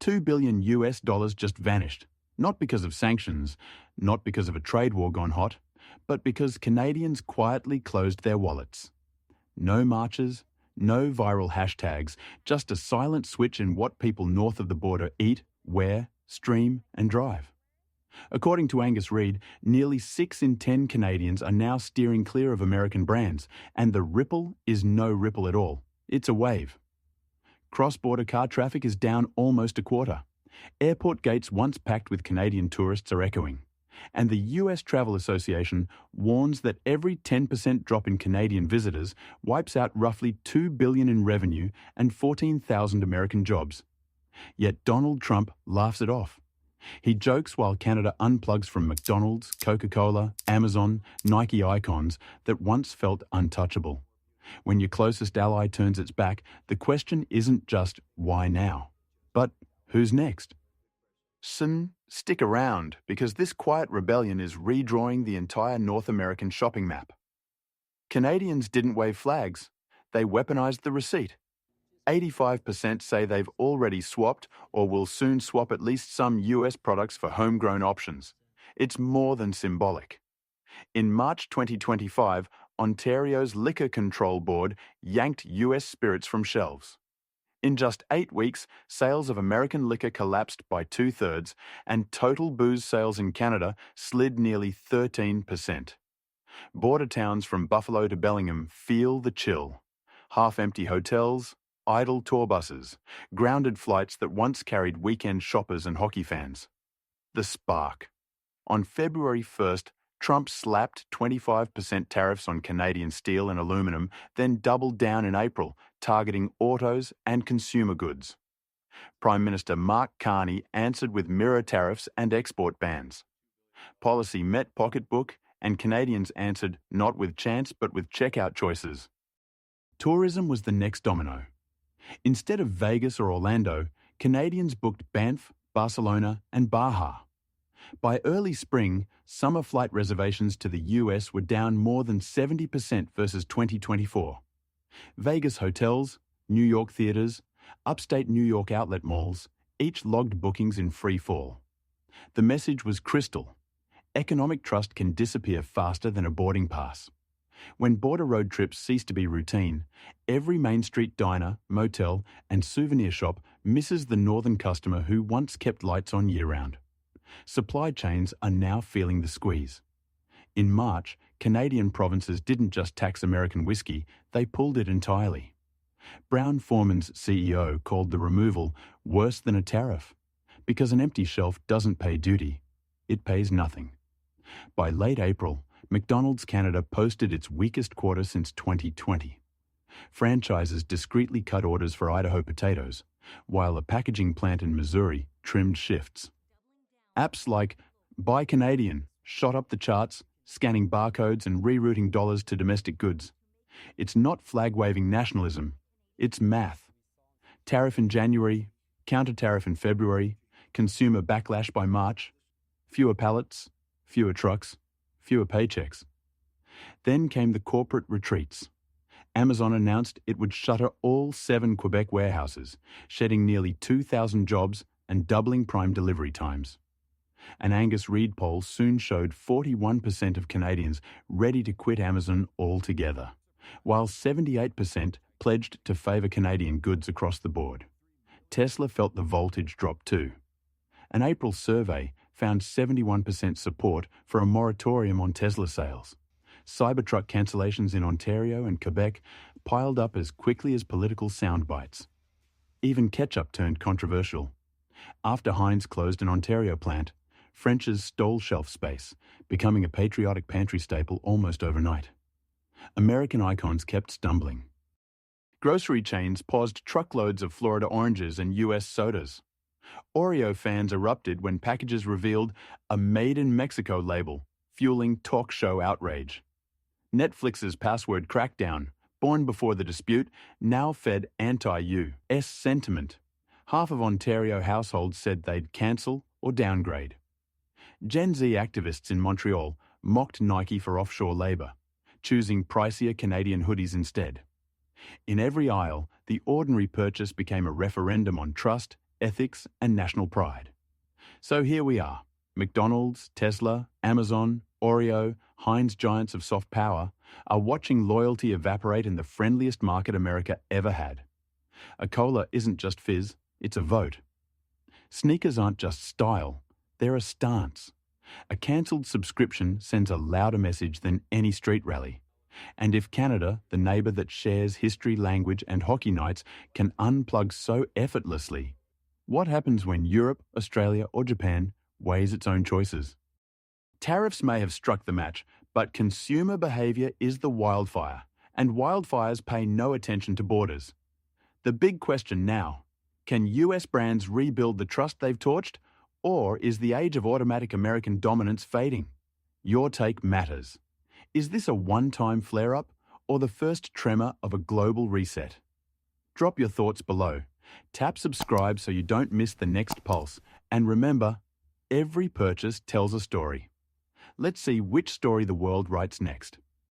$2 billion just vanished, not because of sanctions, not because of a trade war gone hot, but because Canadians quietly closed their wallets. No marches, no viral hashtags, just a silent switch in what people north of the border eat, wear, stream, and drive. According to Angus Reid, nearly 6 in 10 Canadians are now steering clear of American brands, and the ripple is no ripple at all. It's a wave. Cross-border car traffic is down almost a quarter. Airport gates once packed with Canadian tourists are echoing. And the US Travel Association warns that every 10% drop in Canadian visitors wipes out roughly $2 billion in revenue and 14,000 American jobs. Yet Donald Trump laughs it off. He jokes while Canada unplugs from McDonald's, Coca-Cola, Amazon, Nike icons that once felt untouchable. When your closest ally turns its back, the question isn't just why now, but who's next? Stick around, because this quiet rebellion is redrawing the entire North American shopping map. Canadians didn't wave flags, they weaponized the receipt. 85% say they've already swapped or will soon swap at least some US products for homegrown options. It's more than symbolic. In March 2025, Ontario's Liquor Control Board yanked US spirits from shelves. In just 8 weeks, sales of American liquor collapsed by 2/3, and total booze sales in Canada slid nearly 13%. Border towns from Buffalo to Bellingham feel the chill. Half-empty hotels, idle tour buses, grounded flights that once carried weekend shoppers and hockey fans. The spark. On February 1st, Trump slapped 25% tariffs on Canadian steel and aluminum, then doubled down in April, targeting autos and consumer goods. Prime Minister Mark Carney answered with mirror tariffs and export bans. Policy met pocketbook, and Canadians answered not with chance but with checkout choices. Tourism was the next domino. Instead of Vegas or Orlando, Canadians booked Banff, Barcelona, and Baja. By early spring, summer flight reservations to the US were down more than 70% versus 2024. Vegas hotels, New York theaters, upstate New York outlet malls, each logged bookings in free fall. The message was crystal. Economic trust can disappear faster than a boarding pass. When border road trips cease to be routine, every Main Street diner, motel, and souvenir shop misses the northern customer who once kept lights on year-round. Supply chains are now feeling the squeeze. In March, Canadian provinces didn't just tax American whiskey, they pulled it entirely. Brown-Forman's CEO called the removal worse than a tariff, because an empty shelf doesn't pay duty, it pays nothing. By late April, McDonald's Canada posted its weakest quarter since 2020. Franchises discreetly cut orders for Idaho potatoes, while a packaging plant in Missouri trimmed shifts. Apps like Buy Canadian shot up the charts, scanning barcodes and rerouting dollars to domestic goods. It's not flag-waving nationalism, it's math. Tariff in January, counter-tariff in February, consumer backlash by March, fewer pallets, fewer trucks, fewer paychecks. Then came the corporate retreats. Amazon announced it would shutter all 7 Quebec warehouses, shedding nearly 2,000 jobs and doubling prime delivery times. An Angus Reid poll soon showed 41% of Canadians ready to quit Amazon altogether, while 78% pledged to favour Canadian goods across the board. Tesla felt the voltage drop too. An April survey found 71% support for a moratorium on Tesla sales. Cybertruck cancellations in Ontario and Quebec piled up as quickly as political sound bites. Even Ketchup turned controversial. After Heinz closed an Ontario plant, French's stole shelf space, becoming a patriotic pantry staple almost overnight. American icons kept stumbling. Grocery chains paused truckloads of Florida oranges and US sodas. Oreo fans erupted when packages revealed a Made in Mexico label, fueling talk show outrage. Netflix's password crackdown, born before the dispute, now fed anti-US sentiment. Half of Ontario households said they'd cancel or downgrade. Gen Z activists in Montreal mocked Nike for offshore labour, choosing pricier Canadian hoodies instead. In every aisle, the ordinary purchase became a referendum on trust, ethics, and national pride. So here we are. McDonald's, Tesla, Amazon, Oreo, Heinz giants of soft power are watching loyalty evaporate in the friendliest market America ever had. A cola isn't just fizz, it's a vote. Sneakers aren't just style, they're a stance. A cancelled subscription sends a louder message than any street rally. And if Canada, the neighbour that shares history, language and hockey nights, can unplug so effortlessly, what happens when Europe, Australia or Japan weighs its own choices? Tariffs may have struck the match, but consumer behaviour is the wildfire, and wildfires pay no attention to borders. The big question now, can US brands rebuild the trust they've torched, or is the age of automatic American dominance fading? Your take matters. Is this a one-time flare-up, or the first tremor of a global reset? Drop your thoughts below. Tap subscribe so you don't miss the next pulse, and remember, every purchase tells a story. Let's see which story the world writes next.